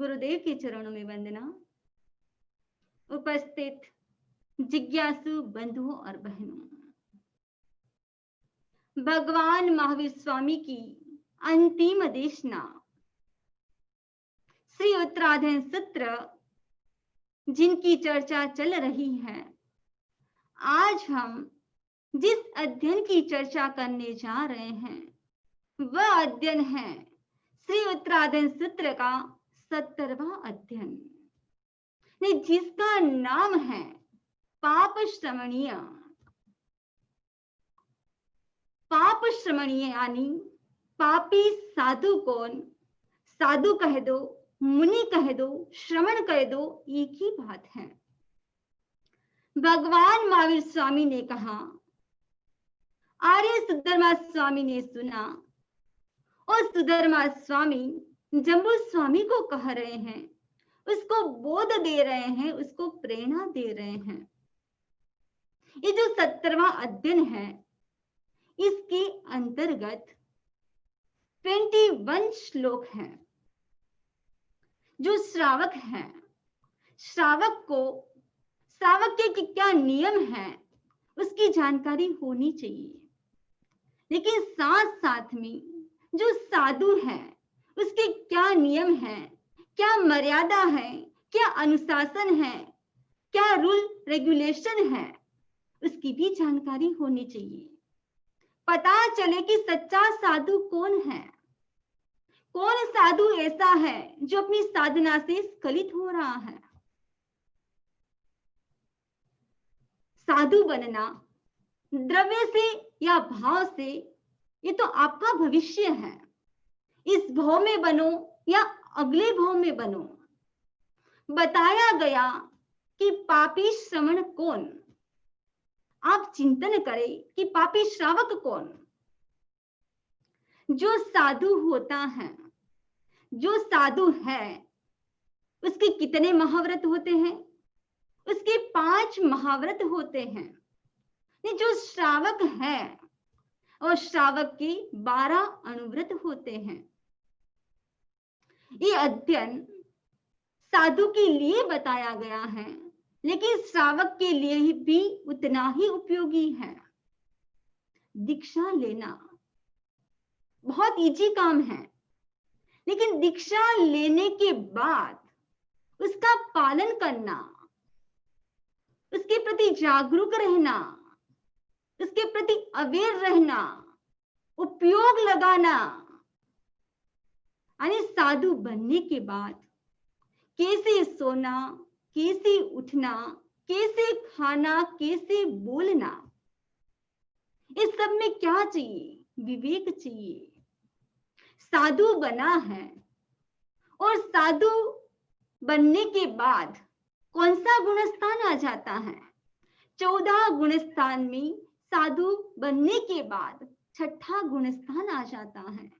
गुरुदेव के चरणों में वंदना। उपस्थित जिज्ञासु बंधुओं और बहनों, भगवान महावीर स्वामी की अंतिम देशना श्री उत्तराधीन सूत्र, जिनकी चर्चा चल रही है, आज हम जिस अध्ययन की चर्चा करने जा रहे हैं वह अध्ययन है श्री उत्तराधीन सूत्र का 70वां अध्ययन, जिसका नाम है पाप श्रमणीय। पाप श्रमणीय यानी पापी साधु कौन? साधु कह दो, मुनि कह दो, श्रवण कह दो, एक ही बात है। भगवान महावीर स्वामी ने कहा, आर्य सुधर्मा स्वामी ने सुना और सुधर्मा स्वामी जम्बू स्वामी को कह रहे हैं, उसको बोध दे रहे हैं, उसको प्रेरणा दे रहे हैं। ये जो 70वां अध्ययन है, इसके अंतर्गत 21 श्लोक हैं। जो श्रावक हैं, श्रावक के क्या नियम हैं उसकी जानकारी होनी चाहिए, लेकिन साथ साथ में जो साधु है उसके क्या नियम हैं, क्या मर्यादा है, क्या अनुशासन है, क्या रूल रेगुलेशन है, उसकी भी जानकारी होनी चाहिए। पता चले कि सच्चा साधु कौन है। कौन साधु ऐसा है जो अपनी साधना से स्खलित हो रहा है। साधु बनना द्रव्य से या भाव से, ये तो आपका भविष्य है। इस भाव में बनो या अगले भाव में बनो। बताया गया कि पापी श्रवण कौन। आप चिंतन करें कि पापी श्रावक कौन। जो साधु होता है, जो साधु है, उसके कितने महाव्रत होते हैं? उसके 5 महाव्रत होते हैं। जो श्रावक है और श्रावक के 12 अनुव्रत होते हैं। ये अध्ययन साधु के लिए बताया गया है, लेकिन श्रावक के लिए भी उतना ही उपयोगी है। दीक्षा लेना बहुत इजी काम है, लेकिन दीक्षा लेने के बाद उसका पालन करना, उसके प्रति जागरूक रहना, उसके प्रति अवेयर रहना, उपयोग लगाना, यानी साधु बनने के बाद कैसे सोना, कैसे उठना, कैसे खाना, कैसे बोलना, इस सब में क्या चाहिए? विवेक चाहिए। साधु बना है और साधु बनने के बाद कौन सा गुणस्थान आ जाता है? 14 गुणस्थान में साधु बनने के बाद 6ठा गुणस्थान आ जाता है।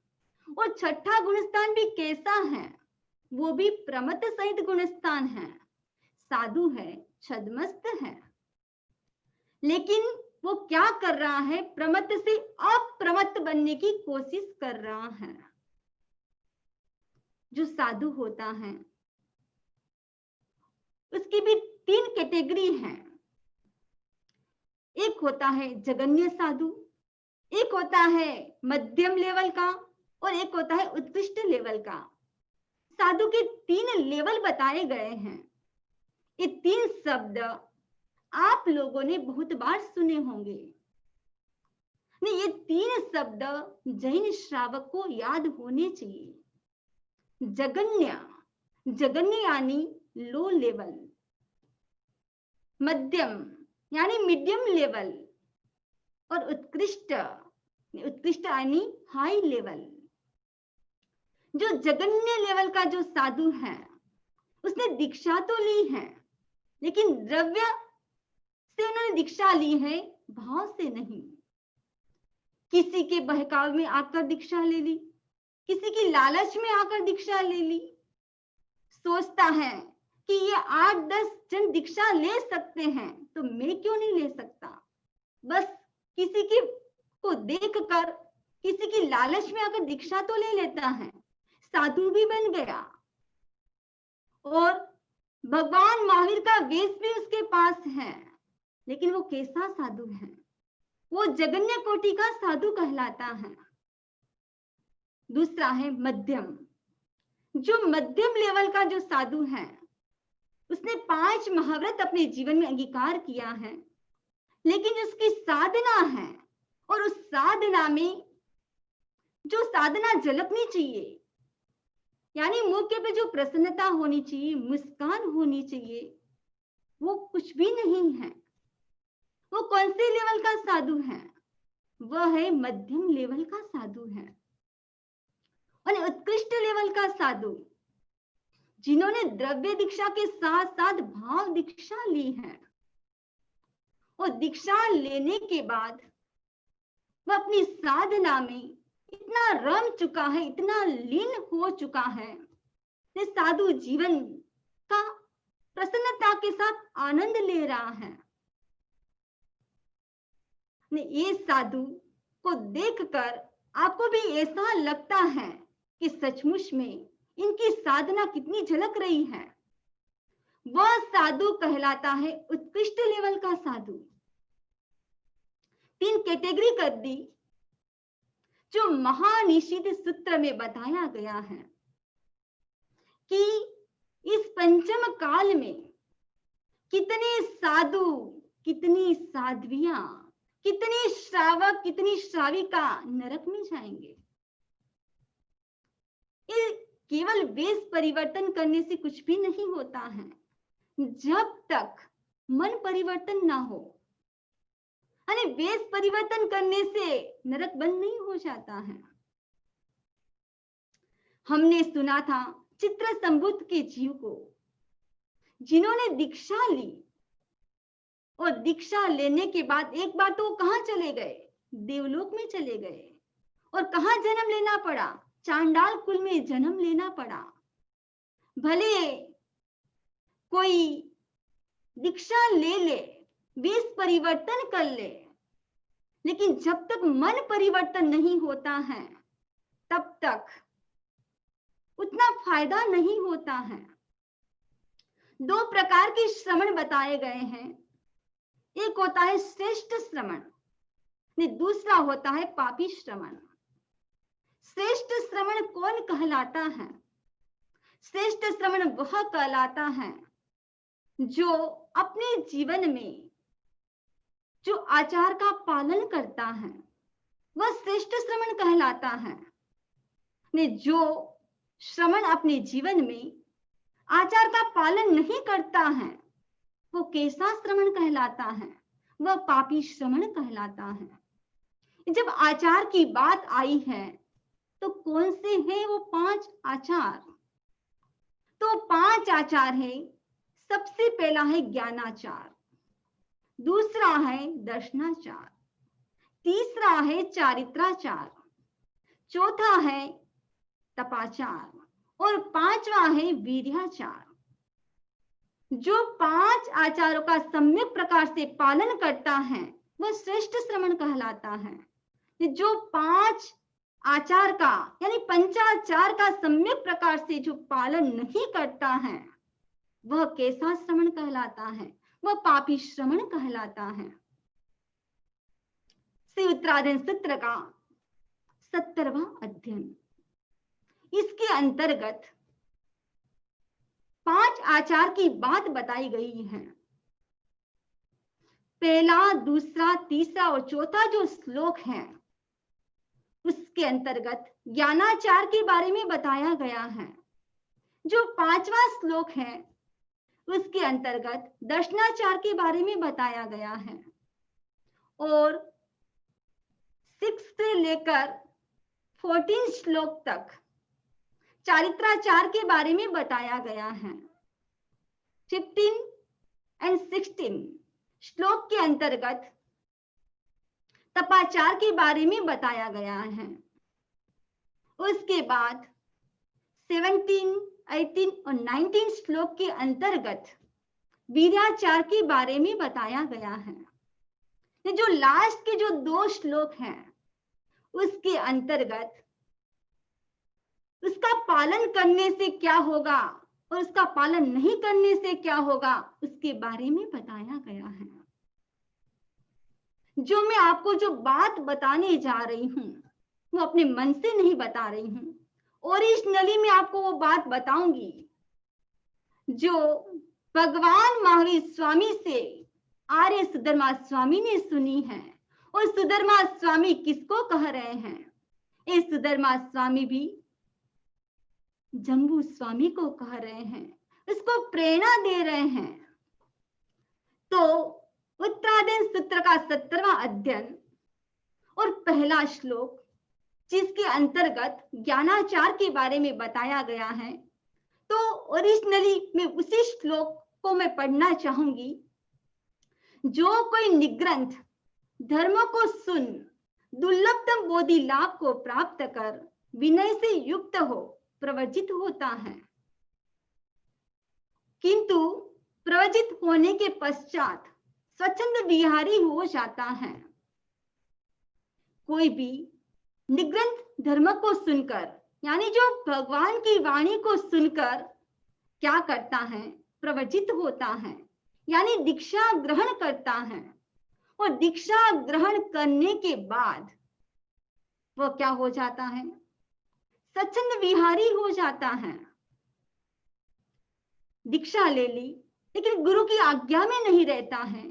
और 6ठा गुणस्थान भी कैसा है? वो भी प्रमत्त सहित गुणस्थान है। साधु है, छद्मस्त है, लेकिन वो क्या कर रहा है? प्रमत्त से अप्रमत्त बनने की कोशिश कर रहा है। जो साधु होता है उसकी भी 3 कैटेगरी हैं। एक होता है जगन्य साधु, एक होता है मध्यम लेवल का, और एक होता है उत्कृष्ट लेवल का। साधु के 3 लेवल बताए गए हैं। ये 3 शब्द आप लोगों ने बहुत बार सुने होंगे। नहीं, ये 3 शब्द जैन श्रावक को याद होने चाहिए। जगन्य, जगन्य यानी लो लेवल, मध्यम यानी मीडियम लेवल, और उत्कृष्ट, उत्कृष्ट यानी हाई लेवल। जो जगन्य लेवल का जो साधु है उसने दीक्षा तो ली है, लेकिन द्रव्य से उन्होंने दीक्षा ली है, भाव से नहीं। किसी के बहकाव में आकर दीक्षा ले ली, किसी की लालच में आकर दीक्षा ले ली। सोचता है कि ये 8-10 जन दीक्षा ले सकते हैं तो मैं क्यों नहीं ले सकता। बस किसी की को देखकर, किसी की लालच में आकर दीक्षा तो ले लेता है, साधु भी बन गया। भगवान महावीर का वेश भी उसके पास है, लेकिन वो कैसा साधु है? वो जगन्य कोटि का साधु कहलाता है। दूसरा है मध्यम। जो मध्यम लेवल का जो साधु है, उसने 5 महाव्रत अपने जीवन में अंगीकार किया है, लेकिन उसकी साधना है और उस साधना में जो साधना झलकनी चाहिए, यानी मौके पे जो प्रसन्नता होनी चाहिए, मुस्कान होनी चाहिए, वो कुछ भी नहीं है। वो कौन से लेवल का साधु है? वह है मध्यम लेवल का साधु है। और उत्कृष्ट लेवल का साधु, जिन्होंने द्रव्य दीक्षा के साथ साथ भाव दीक्षा ली है, और दीक्षा लेने के बाद वह अपनी साधना में इतना रम चुका है, इतना लीन हो चुका है, कि साधु जीवन का प्रसन्नता के साथ आनंद ले रहा है। ये साधु को देखकर आपको भी ऐसा लगता है कि सचमुच में इनकी साधना कितनी झलक रही है। वह साधु कहलाता है उत्कृष्ट लेवल का साधु। 3 कैटेगरी कर दी जो महानिषिद्ध सूत्र में बताया गया है कि इस पंचम काल में कितने साधु, कितनी साध्वियां, कितने श्रावक, कितनी श्राविका नरक में जाएंगे। ये केवल वेश परिवर्तन करने से कुछ भी नहीं होता है, जब तक मन परिवर्तन ना हो। यानी वेश परिवर्तन करने से नरक बंद नहीं हो जाता है। हमने सुना था चित्र संबुद्ध के जीव को, जिन्होंने दीक्षा ली और दीक्षा लेने के बाद एक बार तो कहां चले गए? देवलोक में चले गए। और कहां जन्म लेना पड़ा? चांडाल कुल में जन्म लेना पड़ा। भले कोई दीक्षा ले ले, वेश परिवर्तन कर ले, लेकिन जब तक मन परिवर्तन नहीं होता है, तब तक उतना फायदा नहीं होता है। 2 प्रकार के श्रवण बताए गए हैं। एक होता है श्रेष्ठ श्रवण, दूसरा होता है पापी श्रवण। श्रेष्ठ श्रवण कौन कहलाता है? श्रेष्ठ श्रवण वह कहलाता है जो अपने जीवन में जो आचार का पालन करता है, वह श्रेष्ठ श्रवण कहलाता है। जो श्रवण अपने जीवन में आचार का पालन नहीं करता है, वो कैसा श्रवण कहलाता है? वह पापी श्रवण कहलाता है। जब आचार की बात आई है, तो कौन से हैं वो 5 आचार? तो 5 आचार है। सबसे पहला है ज्ञानाचार, दूसरा है दर्शनाचार, तीसरा है चारित्राचार, चौथा है तपाचार और 5वां है वीर्याचार। जो 5 आचारों का सम्यक प्रकार से पालन करता है, वह श्रेष्ठ श्रवण कहलाता है। जो 5 आचार का यानी पंचाचार का सम्यक प्रकार से जो पालन नहीं करता है, वह कैसा श्रवण कहलाता है? वह पापी श्रवण कहलाता है। श्री उत्तराधन सूत्र का 70वां अध्ययन, इसके अंतर्गत 5 आचार की बात बताई गई है। पहला, दूसरा, तीसरा और चौथा जो श्लोक है, उसके अंतर्गत ज्ञानाचार के बारे में बताया गया है। जो 5वां श्लोक है, उसके अंतर्गत दर्शनाचार के बारे में बताया गया है। और 6 से लेकर 14 श्लोक तक चारित्राचार के बारे में बताया गया है। 15 और 16 श्लोक के अंतर्गत तपाचार के बारे में बताया गया है। उसके बाद 17, 18 और 19 श्लोक के अंतर्गत वीर्याचार के बारे में बताया गया है। जो लास्ट के जो 2 श्लोक हैं, उसके अंतर्गत उसका पालन करने से क्या होगा और उसका पालन नहीं करने से क्या होगा उसके बारे में बताया गया है। जो मैं आपको जो बात बताने जा रही हूं वो अपने मन से नहीं बता रही हूं, ओरिजिनली मैं आपको वो बात बताऊंगी जो भगवान महावीर स्वामी से आर्य सुधर्मा स्वामी ने सुनी है। और सुधर्मा स्वामी किसको कह रहे हैं? ये सुधर्मा स्वामी भी जम्बू स्वामी को कह रहे हैं, इसको प्रेरणा दे रहे हैं। तो उत्तरायण सूत्र का 17वां अध्ययन और पहला श्लोक जिसके अंतर्गत ज्ञानाचार के बारे में बताया गया है, तो ओरिजिनली मैं उसी श्लोक को मैं पढ़ना चाहूंगी। जो कोई निग्रंथ धर्म को सुन दुर्लभतम बोधि लाभ को प्राप्त कर विनय से युक्त हो प्रवर्जित होता है, किंतु प्रवर्जित होने के पश्चात स्वच्छंद विहारी हो जाता है। कोई भी निग्रंथ धर्म को सुनकर यानी जो भगवान की वाणी को सुनकर क्या करता है? प्रवर्जित होता है, यानी दीक्षा ग्रहण करता है। और दीक्षा ग्रहण करने के बाद वह क्या हो जाता है? स्वच्छंद विहारी हो जाता है। दीक्षा ले ली लेकिन गुरु की आज्ञा में नहीं रहता है,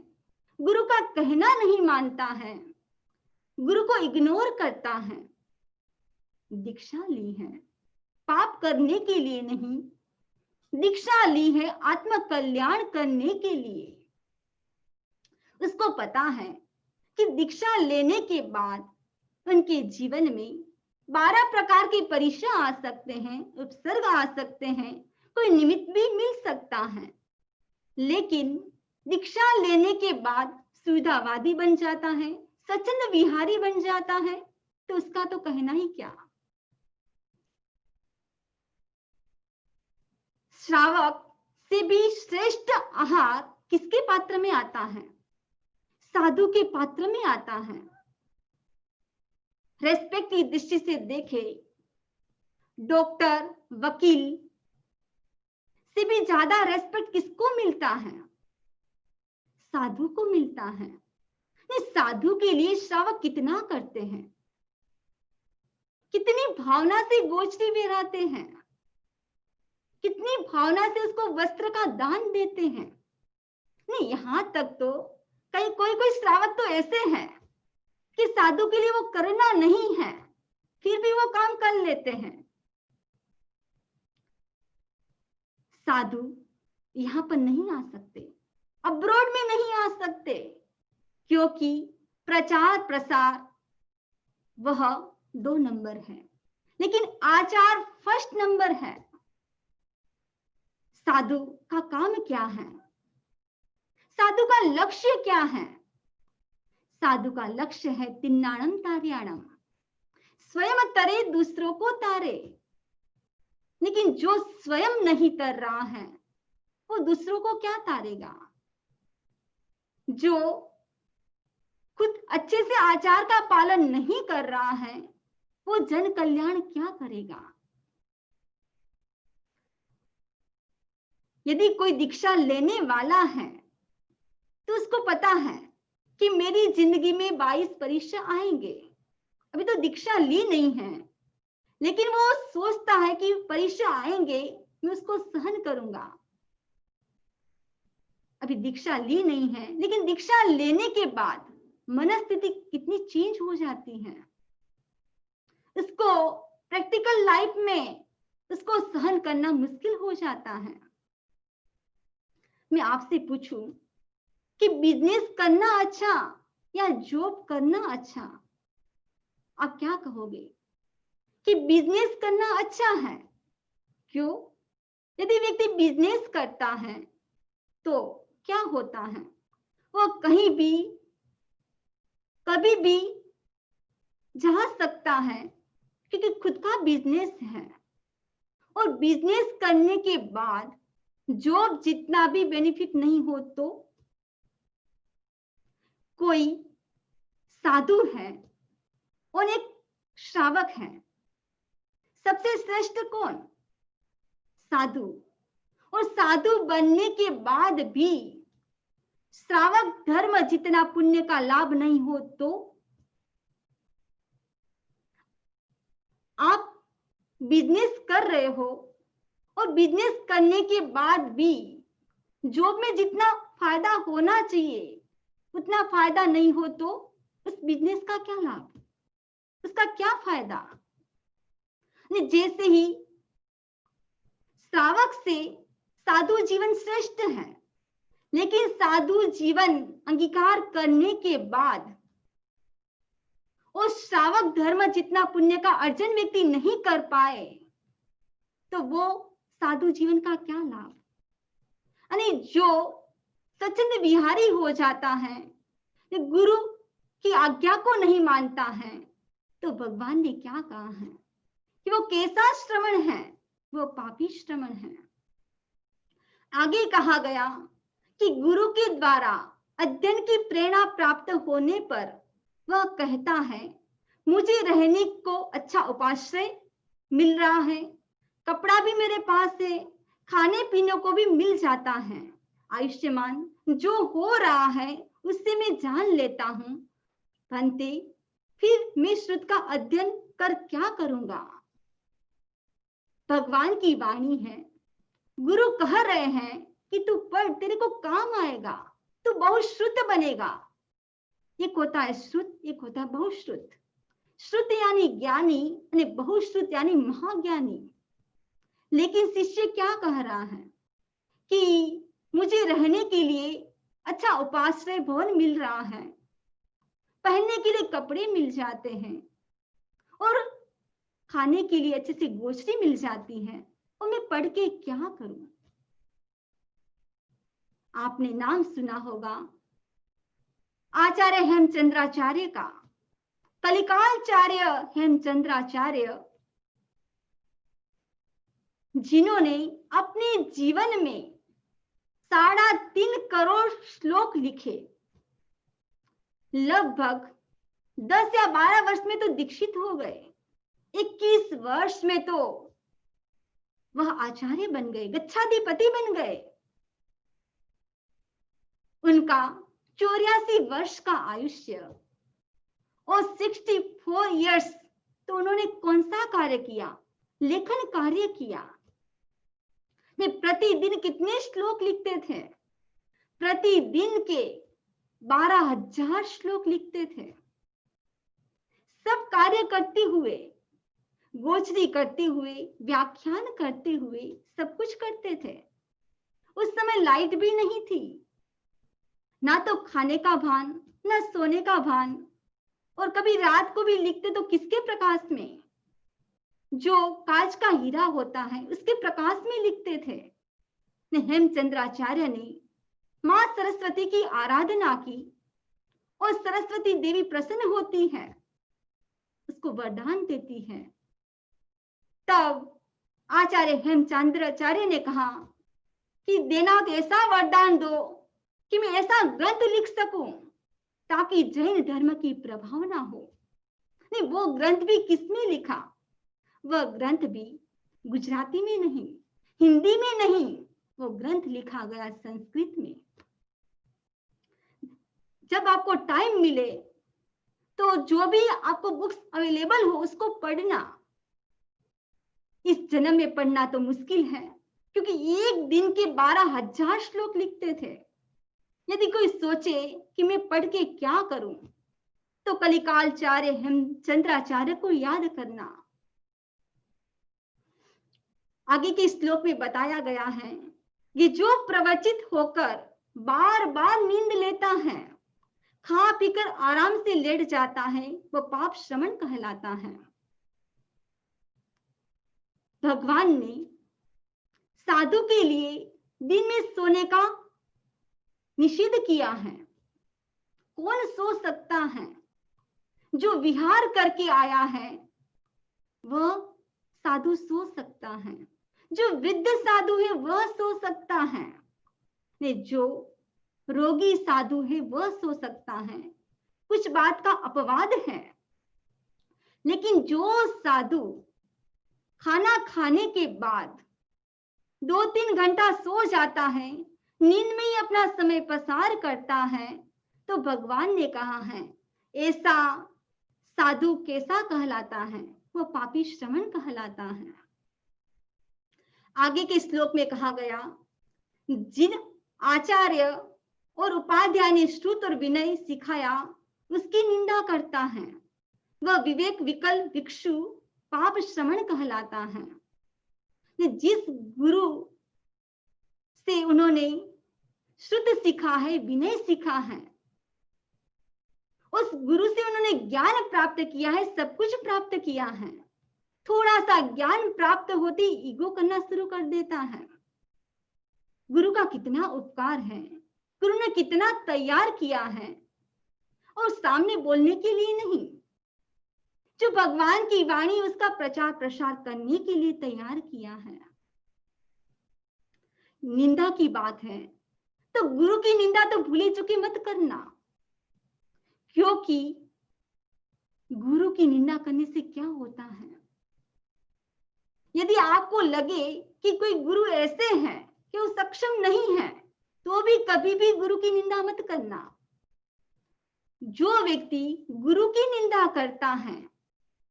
गुरु का कहना नहीं मानता है, गुरु को इग्नोर करता है। दीक्षा ली है पाप करने के लिए नहीं, दीक्षा ली है आत्म कल्याण करने के लिए। उसको पता है कि दीक्षा लेने के बाद उनके जीवन में 12 प्रकार की परीक्षा आ सकते हैं, उपसर्ग आ सकते हैं, कोई निमित्त भी मिल सकता है। लेकिन दीक्षा लेने के बाद सुविधावादी बन जाता है, स्वच्छंद विहारी बन जाता है, तो उसका तो कहना ही क्या। श्रावक से भी श्रेष्ठ आहार किसके पात्र में आता है? साधु के पात्र में आता है। रेस्पेक्ट की दृष्टि से देखे, डॉक्टर वकील से भी ज्यादा रेस्पेक्ट किसको मिलता है? साधु को मिलता है। साधु के लिए श्रावक कितना करते हैं, कितनी भावना से गोचरी बिराते हैं, कितनी भावना से उसको वस्त्र का दान देते हैं। नहीं, यहां तक तो कई कोई श्रावक तो ऐसे हैं कि साधु के लिए वो करना नहीं है फिर भी वो काम कर लेते हैं। साधु यहां पर नहीं आ सकते, अब्रॉड में नहीं आ सकते, क्योंकि प्रचार प्रसार वह 2 नंबर है, लेकिन आचार फर्स्ट नंबर है। साधु का काम क्या है? साधु का लक्ष्य क्या है? साधु का लक्ष्य है तिन्नाणम तार्याणम, स्वयं तरे दूसरों को तारे। लेकिन जो स्वयं नहीं तर रहा है वो दूसरों को क्या तारेगा? जो खुद अच्छे से आचार का पालन नहीं कर रहा है वो जन कल्याण क्या करेगा? यदि कोई दीक्षा लेने वाला है तो उसको पता है कि मेरी जिंदगी में 22 परीक्षा आएंगे। अभी तो दीक्षा ली नहीं है, लेकिन वो सोचता है कि परीक्षा आएंगे, मैं उसको सहन करूंगा। अभी दीक्षा ली नहीं है, लेकिन दीक्षा लेने के बाद मनस्थिति कितनी चेंज हो जाती है। उसको प्रैक्टिकल लाइफ में उसको सहन करना मुश्किल हो जाता है। मैं आपसे पूछूं कि बिजनेस करना अच्छा या जॉब करना अच्छा, आप क्या कहोगे? कि बिजनेस करना अच्छा है। क्यों? यदि व्यक्ति बिजनेस करता है तो क्या होता है? वो कहीं भी कभी भी जा सकता है, क्योंकि खुद का बिजनेस है। और बिजनेस करने के बाद जॉब जितना भी बेनिफिट नहीं हो, तो कोई साधु है और एक श्रावक है, सबसे श्रेष्ठ कौन? साधु। साधु बनने के बाद भी श्रावक धर्म जितना पुण्य का लाभ नहीं हो तो आप बिजनेस कर रहे हो और बिजनेस करने के बाद भी जॉब में जितना फायदा होना चाहिए उतना फायदा नहीं हो तो उस बिजनेस का क्या लाभ, उसका क्या फायदा। जैसे ही श्रावक से साधु जीवन श्रेष्ठ है, लेकिन साधु जीवन अंगीकार करने के बाद उस श्रावक धर्म जितना पुण्य का अर्जन व्यक्ति नहीं कर पाए तो वो साधु जीवन का क्या लाभ। यानी जो सचंद विहारी हो जाता है, गुरु की आज्ञा को नहीं मानता है, तो भगवान ने क्या कहा है कि वो कैसा श्रवण है, वो पापी श्रवण है। आगे कहा गया कि गुरु के द्वारा अध्ययन की प्रेरणा प्राप्त होने पर वह कहता है मुझे रहने को अच्छा उपाश्रय मिल रहा है, कपड़ा भी मेरे पास है, खाने पीने को भी मिल जाता है, आयुष्मान जो हो रहा है उससे मैं जान लेता हूं, भंते फिर मैं श्रुत का अध्ययन कर क्या करूंगा। भगवान की वाणी है, गुरु कह रहे हैं कि तू पढ़, तेरे को काम आएगा, तू बहुश्रुत बनेगा। एक होता है श्रुत, एक होता है बहुश्रुत। श्रुत यानी ज्ञानी और बहुश्रुत यानी महाज्ञानी। लेकिन शिष्य क्या कह रहा है कि मुझे रहने के लिए अच्छा उपाश्रय भवन मिल रहा है, पहनने के लिए कपड़े मिल जाते हैं और खाने के लिए अच्छे से गोचरी मिल जाती है, और मैं पढ़ के क्या करूं। आपने नाम सुना होगा आचार्य हेमचंद्राचार्य का, कलिकालचार्य हेमचंद्राचार्य, जिन्होंने अपने जीवन में 3.5 करोड़ श्लोक लिखे। लगभग 10 या 12 वर्ष में तो दीक्षित हो गए, 21 वर्ष में तो वह आचार्य बन गए, गच्छाधिपति बन गए। उनका 84 वर्ष का आयुष्य और 64 इयर्स तो उन्होंने कौन सा कार्य किया, लेखन कार्य किया। वे प्रतिदिन कितने श्लोक लिखते थे, प्रतिदिन के 12,000 श्लोक लिखते थे। सब कार्य करते हुए, गोचरी करते हुए, व्याख्यान करते हुए, सब कुछ करते थे। उस समय लाइट भी नहीं थी, ना तो खाने का भान, ना सोने का भान, और कभी रात को भी लिखते तो किसके प्रकाश में, जो कांच का हीरा होता है उसके प्रकाश में लिखते थे। हेमचंद्राचार्य ने मां सरस्वती की आराधना की और सरस्वती देवी प्रसन्न होती है, उसको वरदान देती है। तब आचार्य हेमचंद्राचार्य ने कहा कि देना तो ऐसा वरदान दो कि मैं ऐसा ग्रंथ लिख सकूं ताकि जैन धर्म की प्रभावना हो। नहीं, वो ग्रंथ भी किसमें लिखा, वह ग्रंथ भी गुजराती में नहीं, हिंदी में नहीं, वो ग्रंथ लिखा गया संस्कृत में। जब आपको टाइम मिले तो जो भी आपको बुक्स अवेलेबल हो उसको पढ़ना। इस जन्म में पढ़ना तो मुश्किल है, क्योंकि एक दिन के 12,000 श्लोक लिखते थे। यदि कोई सोचे कि मैं पढ़ के क्या करूं, तो कलिकालचार्य हेमचंद्राचार्य को याद करना। आगे के श्लोक में बताया गया है कि जो प्रवचित होकर बार बार नींद लेता है, खा पीकर आराम से लेट जाता है, वो पाप श्रवण कहलाता है। भगवान ने साधु के लिए दिन में सोने का निषेध किया है। कौन सो सकता है, जो विहार करके आया है वह साधु सो सकता है, जो वृद्ध साधु है वह सो सकता है, ने जो रोगी साधु है वह सो सकता है। कुछ बात का अपवाद है, लेकिन जो साधु खाना खाने के बाद 2-3 घंटा सो जाता है, नींद में ही अपना समय पसार करता है, तो भगवान ने कहा है ऐसा साधु कैसा कहलाता है? वो पापी श्रमण कहलाता है। आगे के श्लोक में कहा गया, जिन आचार्य और उपाध्याय ने श्रुत और विनय सिखाया उसकी निंदा करता है, वह विवेक विकल भिक्षु पाप श्रमण कहलाता है। जिस गुरु से उन्होंने श्रुत सीखा है, विनय सीखा है, उस गुरु से उन्होंने ज्ञान प्राप्त किया है, सब कुछ प्राप्त किया है, थोड़ा सा ज्ञान प्राप्त होते ईगो करना शुरू कर देता है। गुरु का कितना उपकार है, गुरु ने कितना तैयार किया है, और सामने बोलने के लिए नहीं, जो भगवान की वाणी उसका प्रचार प्रसार करने के लिए तैयार किया है। निंदा की बात है तो गुरु की निंदा तो भूले चुके मत करना, क्योंकि गुरु की निंदा करने से क्या होता है? यदि आपको लगे कि कोई गुरु ऐसे हैं कि वो सक्षम नहीं है, तो भी कभी भी गुरु की निंदा मत करना। जो व्यक्ति गुरु की निंदा करता है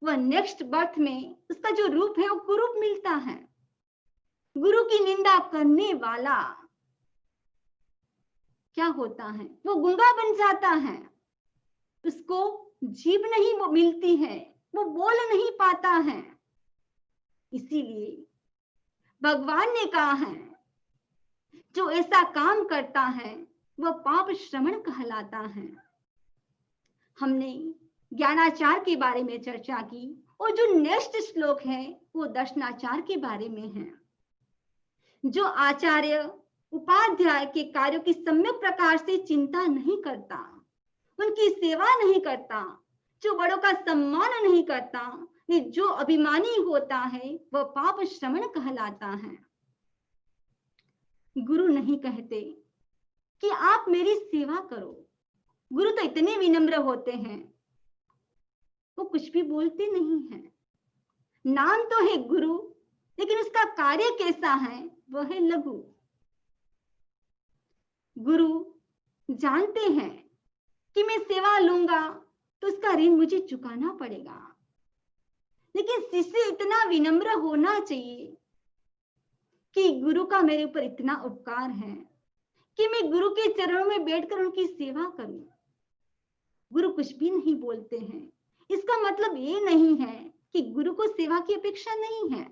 वह नेक्स्ट बर्थ में उसका जो रूप है वो कुरूप मिलता है। गुरु की निंदा करने वाला क्या होता है? वो गूंगा बन जाता है, उसको जीभ नहीं वो मिलती है, वो बोल नहीं पाता है। इसीलिए भगवान ने कहा है जो ऐसा काम करता है वह पाप श्रमण कहलाता है। हमने ज्ञानाचार के बारे में चर्चा की, और जो नेक्स्ट श्लोक है वो दर्शनाचार के बारे में है। जो आचार्य उपाध्याय के कार्यों की सम्यक प्रकार से चिंता नहीं करता, उनकी सेवा नहीं करता, जो बड़ों का सम्मान नहीं करता, जो अभिमानी होता है वह पाप श्रमण कहलाता है। गुरु नहीं कहते कि आप मेरी सेवा करो, गुरु तो इतने विनम्र होते हैं, वो कुछ भी बोलते नहीं है। नाम तो है गुरु, लेकिन उसका कार्य कैसा है वह है लघु। गुरु जानते हैं कि मैं सेवा लूंगा तो उसका ऋण मुझे चुकाना पड़ेगा, लेकिन शिष्य इतना विनम्र होना चाहिए कि गुरु का मेरे ऊपर इतना उपकार है कि मैं गुरु के चरणों में बैठकर उनकी सेवा करूं। गुरु कुछ भी नहीं बोलते हैं, इसका मतलब ये नहीं है कि गुरु को सेवा की अपेक्षा नहीं है।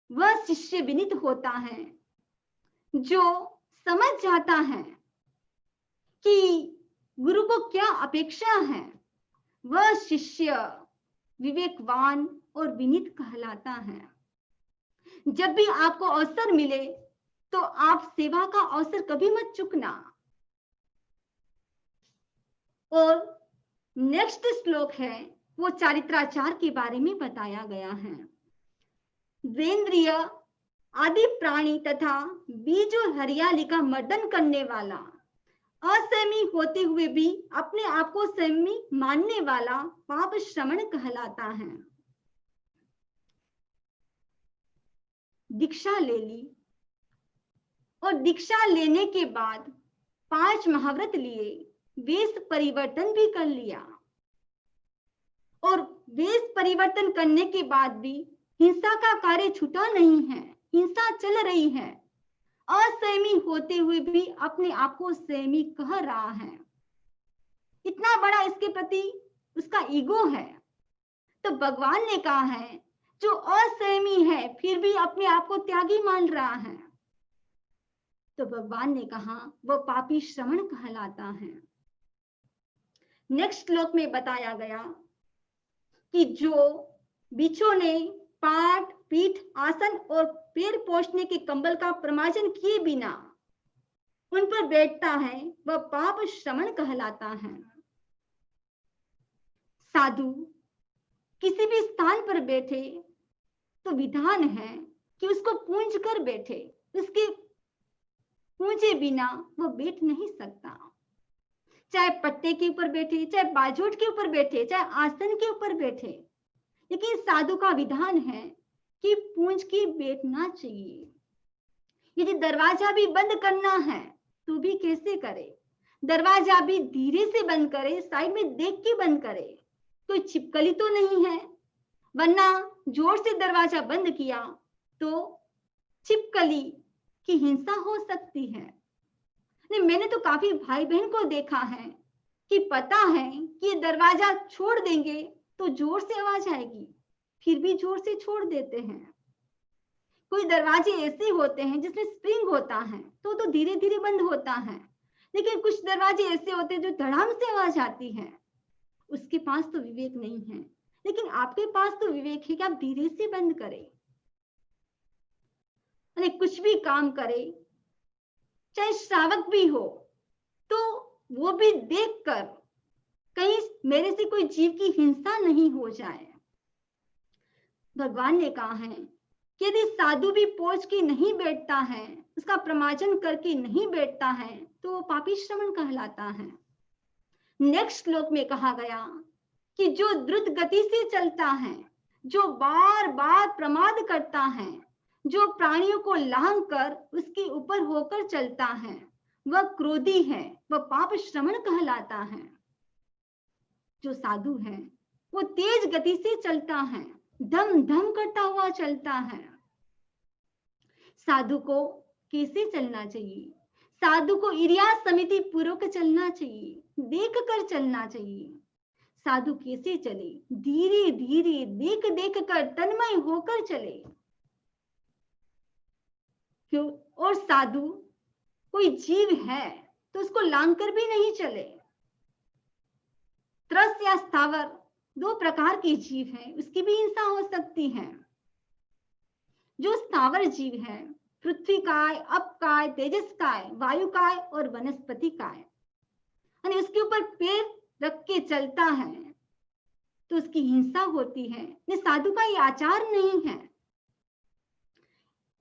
वह शिष्य विनीत होता है जो समझ जाता है कि गुरु को क्या अपेक्षा है। वह शिष्य विवेकवान और विनीत कहलाता है। जब भी आपको अवसर मिले तो आप सेवा का अवसर कभी मत चूकना। और नेक्स्ट श्लोक है वो चारित्राचार के बारे में बताया गया है। द्वेंद्रिय आदि प्राणी तथा बीज और हरियाली का मर्दन करने वाला, असंयमी होते हुए भी अपने आप को संयमी मानने वाला पाप श्रमण कहलाता है। दीक्षा ले ली और दीक्षा लेने के बाद 5 महाव्रत लिए, वेश परिवर्तन भी कर लिया, और वेश परिवर्तन करने के बाद भी हिंसा का कार्य छूटा नहीं है, हिंसा चल रही है। असंयमी होते हुए भी अपने आप को संयमी कह रहा है। इतना बड़ा इसके प्रति उसका ईगो है। तो भगवान ने कहा है जो असंयमी है फिर भी अपने आप को त्यागी मान रहा है, तो भगवान ने कहा वह पापी श्रमण कहलाता है। नेक्स्ट श्लोक में बताया गया कि जो बिच्छू ने पाट, पीठ, आसन और पैर पोंछने के कंबल का प्रमार्जन किए बिना उन पर बैठता है वह पाप श्रमण कहलाता है। साधु किसी भी स्थान पर बैठे तो विधान है कि उसको पूंज कर बैठे, उसके पूंजे बिना वह बैठ नहीं सकता। चाहे पट्टे के ऊपर बैठे, चाहे बाजोट के ऊपर बैठे, चाहे आसन के ऊपर बैठे, लेकिन साधु का विधान है कि पूंछ के बैठना चाहिए। यदि दरवाजा भी बंद करना है तो भी कैसे करे? दरवाजा भी धीरे से बंद करे, साइड में देख के बंद करे, कोई छिपकली तो नहीं है, वरना जोर से दरवाजा बंद किया तो छिपकली की हिंसा हो सकती है। नहीं, मैंने तो काफी भाई बहन को देखा है कि पता है कि दरवाजा छोड़ देंगे तो जोर से आवाज आएगी, फिर भी जोर से छोड़ देते हैं। कोई दरवाजे ऐसे होते हैं जिसमें स्प्रिंग होता है तो धीरे धीरे बंद होता है, लेकिन कुछ दरवाजे ऐसे होते हैं जो धड़ाम से आवाज आती है। उसके पास तो विवेक नहीं है, लेकिन आपके पास तो विवेक है कि आप धीरे से बंद करें। अरे कुछ भी काम करे, चाहे श्रावक भी हो, तो वो भी देखकर कहीं मेरे से कोई जीव की हिंसा नहीं हो जाए। भगवान ने कहा है कि यदि साधु भी पहुंच के नहीं बैठता है, उसका प्रमार्जन करके नहीं बैठता है, तो वो पापी श्रवण कहलाता है। नेक्स्ट श्लोक में कहा गया कि जो द्रुत गति से चलता है, जो बार बार प्रमाद करता है, जो प्राणियों को लांघ कर उसके ऊपर होकर चलता है, वह क्रोधी है, वह पाप श्रवण कहलाता है। जो साधु है वो तेज गति से चलता है, धम धम करता हुआ चलता है। साधु को कैसे चलना चाहिए? साधु को इरिया समिति पूर्वक चलना चाहिए, देख कर चलना चाहिए। साधु कैसे चले? धीरे धीरे देख देख कर तन्मय होकर चले। क्यों? और साधु कोई जीव है तो उसको लांघ कर भी नहीं चले। त्रस या स्थावर दो प्रकार के जीव हैं, उसकी भी हिंसा हो सकती है। जो स्थावर जीव है, पृथ्वी काय, अप काय, तेजस काय, वायु काय और वनस्पति काय, यानी उसके ऊपर पैर रख के चलता है तो उसकी हिंसा होती है। ये साधु का ये आचार नहीं है।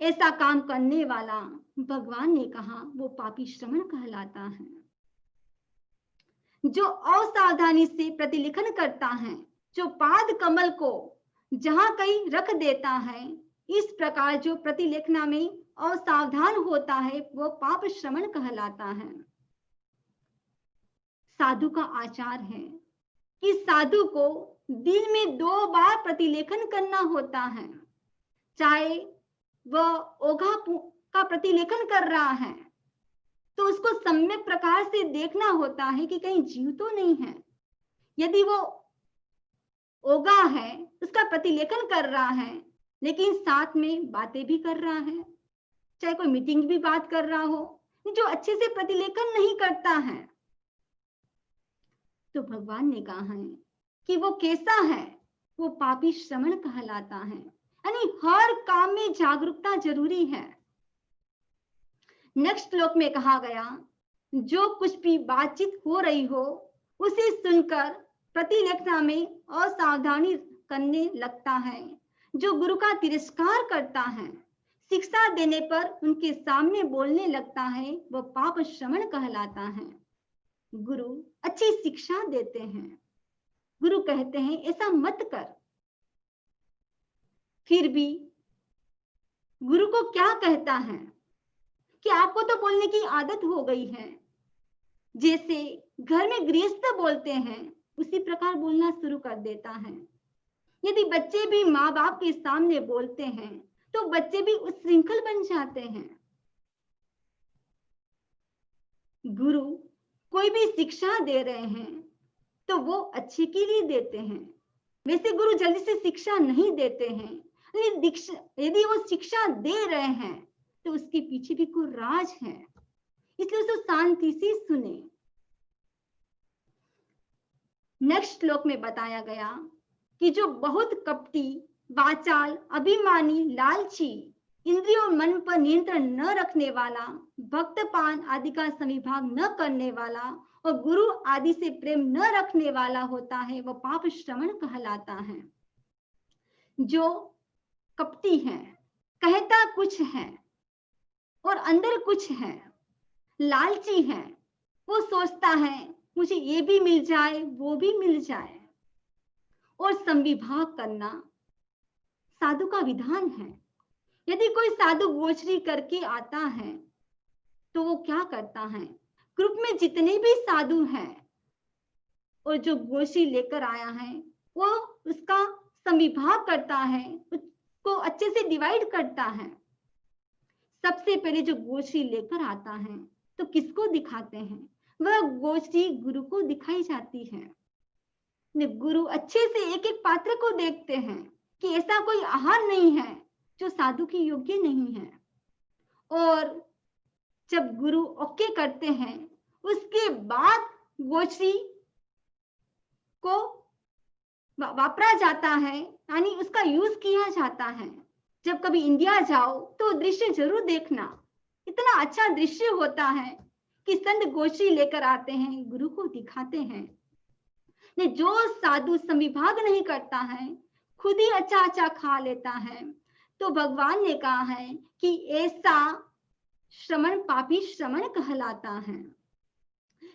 ऐसा काम करने वाला भगवान ने कहा वो पापी श्रवण कहलाता है। जो असावधानी से प्रतिलेखन करता है, जो पाद कमल को जहां कहीं रख देता है, इस प्रकार जो प्रतिलेखना में असावधान होता है वो पाप श्रवण कहलाता है। साधु का आचार है कि साधु को दिन में 2 बार प्रतिलेखन करना होता है। चाहे वह ओघा का प्रतिलेखन कर रहा है तो उसको सम्यक प्रकार से देखना होता है कि कहीं जीव तो नहीं है। यदि वो ओघा है, उसका प्रतिलेखन कर रहा है, लेकिन साथ में बातें भी कर रहा है, चाहे कोई मीटिंग भी बात कर रहा हो, जो अच्छे से प्रतिलेखन नहीं करता है, तो भगवान ने कहा है कि वो कैसा है? वो पापी श्रवण कहलाता है। यानी हर काम में जागरूकता जरूरी है। नेक्स्ट श्लोक में कहा गया, जो कुछ भी बातचीत हो रही हो उसे सुनकर प्रतिलेखना में असावधानी करने लगता है, जो गुरु का तिरस्कार करता है, शिक्षा देने पर उनके सामने बोलने लगता है, वह पाप श्रवण कहलाता है। गुरु अच्छी शिक्षा देते हैं, गुरु कहते हैं ऐसा मत कर, फिर भी गुरु को क्या कहता है कि आपको तो बोलने की आदत हो गई है। जैसे घर में गृहस्थ बोलते हैं उसी प्रकार बोलना शुरू कर देता है। यदि बच्चे भी माँ बाप के सामने बोलते हैं तो बच्चे भी उच्छृंखल बन जाते हैं। गुरु कोई भी शिक्षा दे रहे हैं तो वो अच्छे के लिए देते हैं। वैसे गुरु जल्दी से शिक्षा नहीं देते हैं, यदि वो शिक्षा दे रहे हैं तो उसके पीछे भी कोई राज है, इसलिए उसको शांति से सुने। नेक्स्ट श्लोक में बताया गया कि जो बहुत कपटी, वाचाल, अभिमानी, लालची, इंद्रियों और मन पर नियंत्रण न रखने वाला, भक्तपान आदि का समिभाग न करने वाला और गुरु आदि से प्रेम न रखने वाला होता है, वह पाप श्रवण कहलाता है। जो कपटी है, कहता कुछ है और अंदर कुछ है, लालची है, वो सोचता है मुझे ये भी मिल जाए वो भी मिल जाए, और संविभाग करना, साधु का विधान है। यदि कोई साधु गोचरी करके आता है तो वो क्या करता है, ग्रुप में जितने भी साधु हैं और जो गोचरी लेकर आया है वो उसका संविभाग करता है, उसको अच्छे से डिवाइड करता है। सबसे पहले जो गोचरी लेकर आता है तो किसको दिखाते हैं, वह गोचरी गुरु को दिखाई जाती है। गुरु अच्छे से एक एक पात्र को देखते हैं कि ऐसा कोई आहार नहीं है जो साधु की योग्य नहीं है। और जब गुरु ओके करते हैं उसके बाद गोचरी को वापरा जाता है, यानी उसका यूज किया जाता है। जब कभी इंडिया जाओ तो दृश्य जरूर देखना, इतना अच्छा दृश्य होता है कि संत गोचरी लेकर आते हैं, गुरु को दिखाते हैं। जो साधु संविभाग नहीं करता है, खुद ही अच्छा अच्छा खा लेता है, तो भगवान ने कहा है कि ऐसा श्रमण पापी श्रमण कहलाता है।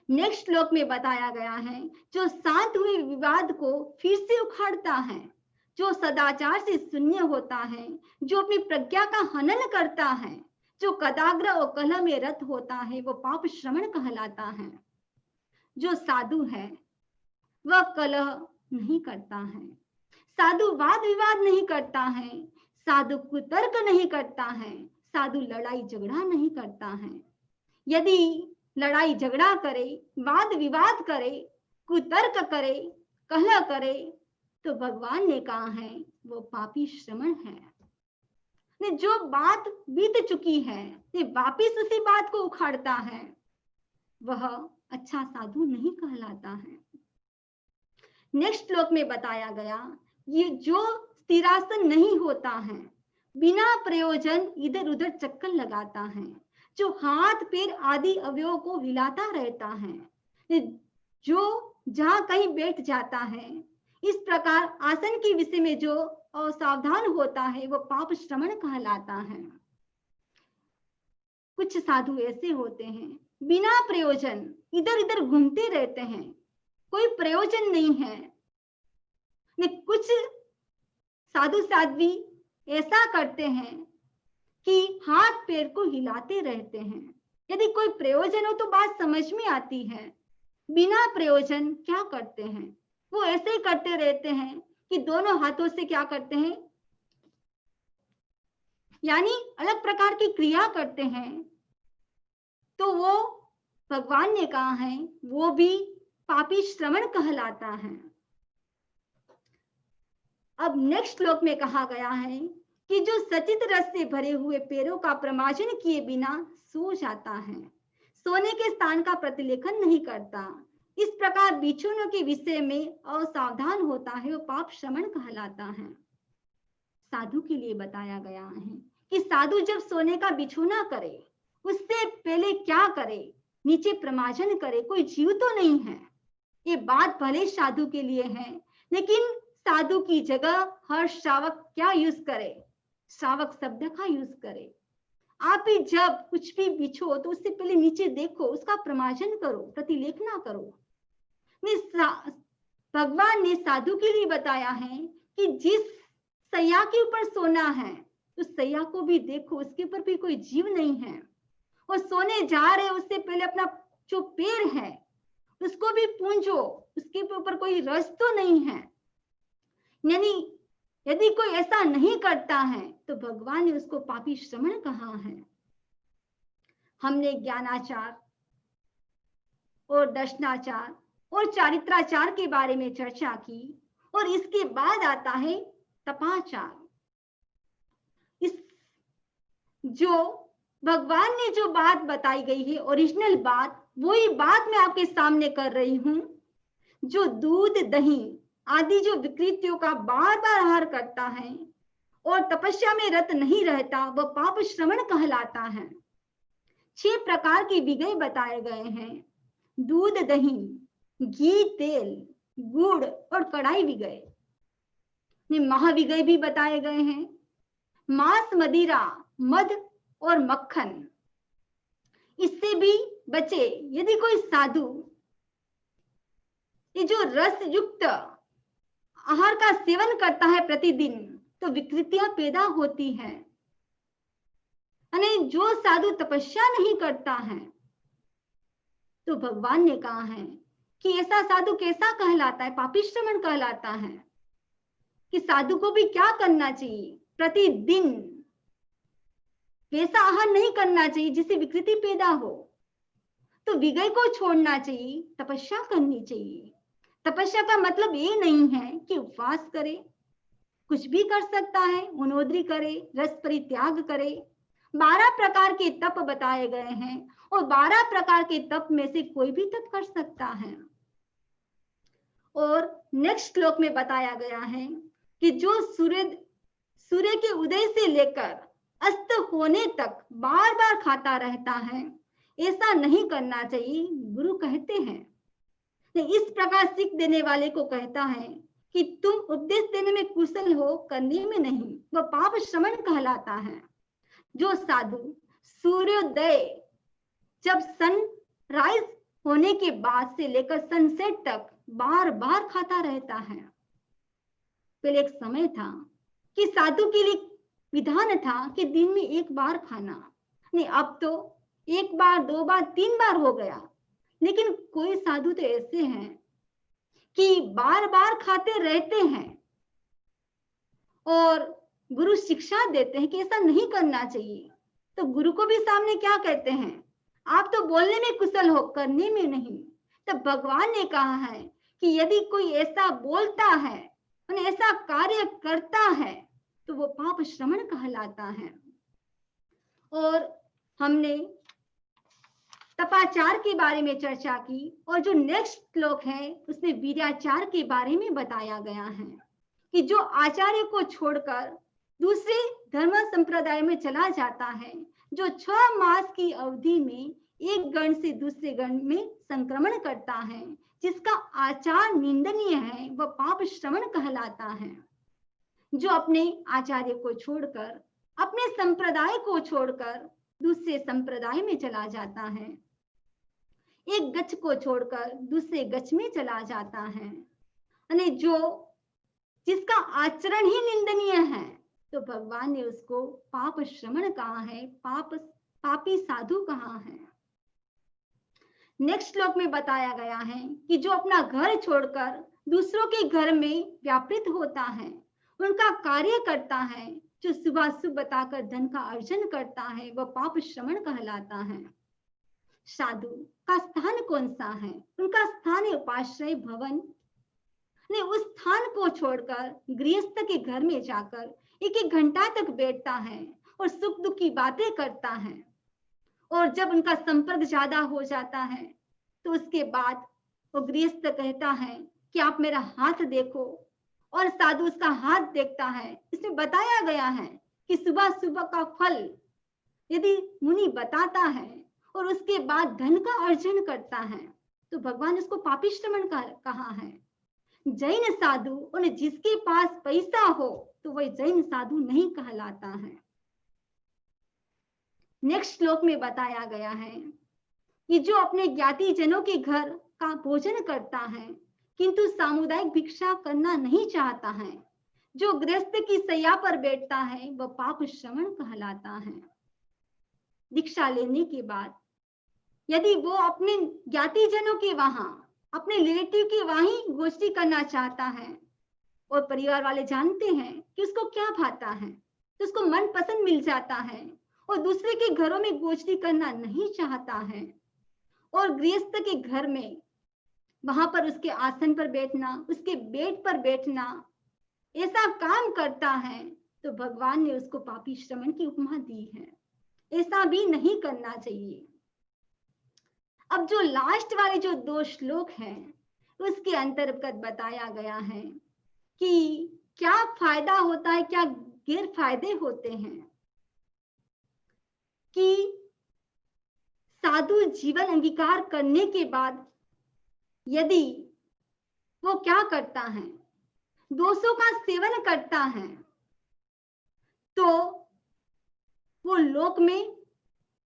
नेक्स्ट श्लोक में बताया गया है, जो शांत हुए विवाद को फिर से उखाड़ता है, जो सदाचार से शून्य होता है, जो अपनी प्रज्ञा का हनन करता है, जो कदाग्र और कलह में रत होता है, वो पाप श्रमण कहलाता है। जो साधु है वह कलह नहीं करता है, साधु वाद विवाद नहीं करता है, साधु कुतर्क नहीं करता है, साधु लड़ाई झगड़ा नहीं करता है। यदि लड़ाई झगड़ा करे, वाद विवाद करे, कुतर्क करे, कलह करे, तो भगवान ने कहा है वो पापी श्रमण है। जो बात बीत चुकी है वापिस उसी बात को उखाड़ता है, वह अच्छा साधु नहीं कहलाता है। नेक्स्ट श्लोक में बताया गया, ये जो स्थिरासन नहीं होता है, बिना प्रयोजन इधर उधर चक्कर लगाता है, जो हाथ पैर आदि अवयवों को हिलाता रहता है, जो जहां कहीं बैठ जाता है, इस प्रकार आसन के विषय में जो असावधान होता है वो पाप श्रमण कहलाता है। कुछ साधु ऐसे होते हैं बिना प्रयोजन इधर इधर घूमते रहते हैं, कोई प्रयोजन नहीं है। कुछ साधु साध्वी ऐसा करते हैं कि हाथ पैर को हिलाते रहते हैं। यदि कोई प्रयोजन हो तो बात समझ में आती है, बिना प्रयोजन क्या करते हैं, वो ऐसे ही करते रहते हैं कि दोनों हाथों से क्या करते हैं, यानी अलग प्रकार की क्रिया करते हैं, तो वो भगवान ने कहा है वो भी पापी श्रमण कहलाता है। अब नेक्स्ट श्लोक में कहा गया है कि जो सचित रस से भरे हुए पैरों का प्रमार्जन किए बिना सो जाता है, सोने के स्थान का प्रतिलेखन नहीं करता, इस प्रकार बिछुनों के विषय में असावधान होता है, वो पाप श्रमण कहलाता है। साधु के लिए बताया गया है कि साधु जब सोने का बिछोना करे उससे पहले क्या करे, नीचे प्रमार्जन करे। कोई जीव तो नहीं है, ये बात भले साधु के लिए है, लेकिन साधु की जगह हर श्रावक क्या यूज करे, श्रावक शब्द का यूज करे। आप ही जब कुछ भी बिछो तो उससे पहले नीचे देखो, उसका प्रमार्जन करो, प्रतिलेख ना करो। भगवान ने साधु के लिए बताया है कि जिस सैया के ऊपर सोना है उस सैया को भी देखो, उसके ऊपर भी कोई जीव नहीं है, और सोने जा रहे उससे पहले अपना जो पैर है उसको भी पूंजो, उसके ऊपर कोई रस तो नहीं है। यानी यदि कोई ऐसा नहीं करता है तो भगवान ने उसको पापी श्रमण कहा है। हमने ज्ञानाचार और दर्शनाचार और चारित्राचार के बारे में चर्चा की, और इसके बाद आता है तपाचार। इस जो भगवान ने जो बात बताई गई है, ओरिजिनल बात, वही बात मैं आपके सामने कर रही हूं। जो दूध दही आदि जो विकृतियों का बार बार आहार करता है और तपस्या में रत नहीं रहता, वह पाप श्रमण कहलाता है। 6 प्रकार के विगय बताए गए हैं, दूध दही, घी तेल, गुड़ और कढ़ाई विगय। महाविगय भी बताए गए हैं, मांस मदिरा, मध और मक्खन। इससे भी बचे। यदि कोई साधु ये जो रस युक्त आहार का सेवन करता है प्रतिदिन, तो विकृतियां पैदा होती हैं। यानी जो साधु तपस्या नहीं करता है, तो भगवान ने कहा है कि ऐसा साधु कैसा कहलाता है, पापी श्रमण कहलाता है। कि साधु को भी क्या करना चाहिए, प्रतिदिन वैसा आहार नहीं करना चाहिए जिससे विकृति पैदा हो। तो विगय को छोड़ना चाहिए, तपस्या करनी चाहिए। तपस्या का मतलब ये नहीं है कि उपवास करे, कुछ भी कर सकता है, मनोदरी करे, रस परित्याग करे। 12 प्रकार के तप बताए गए हैं और 12 प्रकार के तप में से कोई भी तप कर सकता है। और नेक्स्ट श्लोक में बताया गया है कि जो सूर्य के उदय से लेकर अस्त होने तक बार बार खाता रहता है, ऐसा नहीं करना चाहिए, गुरु कहते हैं। इस प्रकार सीख देने वाले को कहता है कि तुम उपदेश देने में कुशल हो, करने में नहीं, वह पाप श्रमण कहलाता है। जो साधु सूर्योदय जब सनराइज होने के बाद से लेकर सनसेट तक बार बार खाता रहता है। पहले एक समय था कि साधु के लिए विधान था कि दिन में एक बार खाना, नहीं अब तो एक बार, 2 बार, 3 बार हो गया। लेकिन कोई साधु तो ऐसे हैं कि बार बार खाते रहते हैं और गुरु शिक्षा देते हैं कि ऐसा नहीं करना चाहिए। तो गुरु को भी सामने क्या कहते हैं, आप तो बोलने में कुशल हो, करने में नहीं। तब भगवान ने कहा है कि यदि कोई ऐसा बोलता है, ऐसा कार्य करता है, तो वो पाप श्रमण कहलाता है। और हमने तपाचार के बारे में चर्चा की और जो नेक्स्ट श्लोक है उसमें वीर्याचार के बारे में बताया गया है कि जो आचार्य को छोड़कर दूसरे धर्म संप्रदाय में चला जाता है, जो 6 मास की अवधि में एक गण से दूसरे गण में संक्रमण करता है, जिसका आचार निंदनीय है, वह पाप श्रवण कहलाता है। जो अपने आचार्य को छोड़कर, अपने संप्रदाय को छोड़कर दूसरे संप्रदाय में चला जाता है, एक गच्छ को छोड़कर दूसरे गच्छ में चला जाता है, यानी जिसका आचरण ही निंदनीय है, तो भगवान ने उसको पाप श्रवण कहा है, पापी साधु कहा है। नेक्स्ट श्लोक में बताया गया है कि जो अपना घर छोड़कर दूसरों के घर में व्यापृत होता है, उनका कार्य करता है, जो सुबह शुभ बताकर धन का अर्जन करता है, वह पाप श्रवण कहलाता है। साधु का स्थान कौन सा है, उनका स्थान है उपाश्रय भवन। ने उस स्थान को छोड़कर गृहस्थ के घर में जाकर 1-1 घंटा तक बैठता है और सुख दुख की बातें करता है। और जब उनका संपर्क ज्यादा हो जाता है तो उसके बाद वो गृहस्थ कहता है कि आप मेरा हाथ देखो, और साधु उसका हाथ देखता है। इसमें बताया गया है कि सुबह सुबह का फल यदि मुनि बताता है और उसके बाद धन का अर्जन करता है, तो भगवान उसको पापी श्रवण कहा है। जैन साधु और जिसके पास पैसा हो तो वह जैन साधु नहीं कहलाता है। नेक्स्ट श्लोक में बताया गया है कि जो अपने ज्ञाति जनों के घर का भोजन करता है किंतु सामुदायिक भिक्षा करना नहीं चाहता है, जो गृहस्थ की सैया पर बैठता है, वह पाप श्रवण कहलाता है। दीक्षा लेने के बाद यदि वो अपने ज्ञाति जनों के वहां, अपने रिलेटिव के वहीं गोष्ठी करना चाहता है और परिवार वाले जानते हैं कि उसको क्या भाता है, तो उसको मन पसंद मिल जाता है और दूसरे के घरों में गोष्ठी करना नहीं चाहता है और गृहस्थ के घर में वहां पर उसके आसन पर बैठना, उसके बेड पर बैठना, ऐसा काम करता है, तो भगवान ने उसको पापी श्रवण की उपमा दी है। ऐसा भी नहीं करना चाहिए। अब जो लास्ट वाले जो 2 श्लोक हैं उसके अंतर्गत बताया गया है कि क्या फायदा होता है, क्या गैर फायदे होते हैं। कि साधु जीवन अंगीकार करने के बाद यदि वो क्या करता है, दोषों का सेवन करता है, तो वो लोक में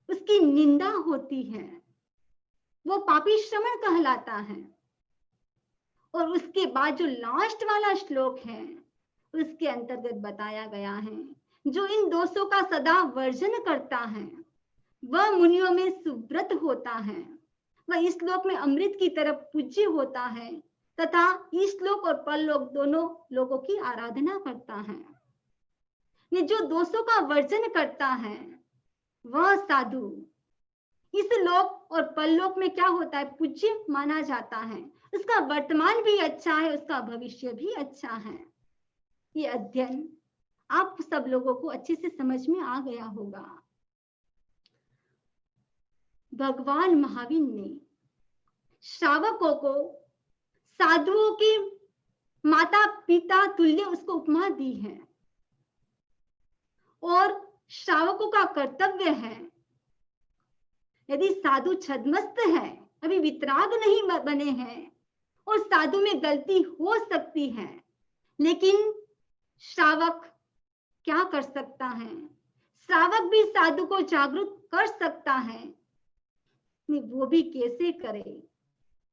उसकी निंदा होती है, वो पापी श्रवण कहलाता है। और उसके बाद जो लास्ट वाला श्लोक है उसके अंतर्गत बताया गया है। जो इन दोषों का सदा वर्जन करता है वह मुनियों में सुव्रत होता है, वह इस लोक में अमृत की तरफ पूज्य होता है तथा इस लोक और परलोक दोनों लोगों की आराधना करता है। ये जो दोषों का वर्जन करता है वह साधु इस लोक और परलोक में क्या होता है, पूज्य माना जाता है। उसका वर्तमान भी अच्छा है, उसका भविष्य भी अच्छा है। ये अध्ययन आप सब लोगों को अच्छे से समझ में आ गया होगा। भगवान महावीर ने श्रावकों को साधुओं के माता पिता तुल्य उसको उपमा दी है और श्रावकों का कर्तव्य है, यदि साधु छद्मस्त है, अभी वितराग नहीं बने हैं और साधु में गलती हो सकती है, लेकिन श्रावक क्या कर सकता है, श्रावक भी साधु को जागरूक कर सकता है। वो भी कैसे करे,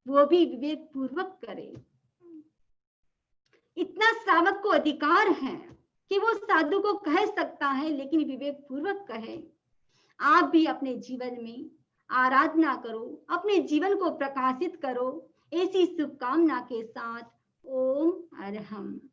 वो भी विवेक पूर्वक करे। इतना श्रावक को अधिकार है कि वो साधु को कह सकता है, लेकिन विवेक पूर्वक कहे। आप भी अपने जीवन में आराधना करो, अपने जीवन को प्रकाशित करो। ऐसी शुभकामना के साथ ओम अरहम।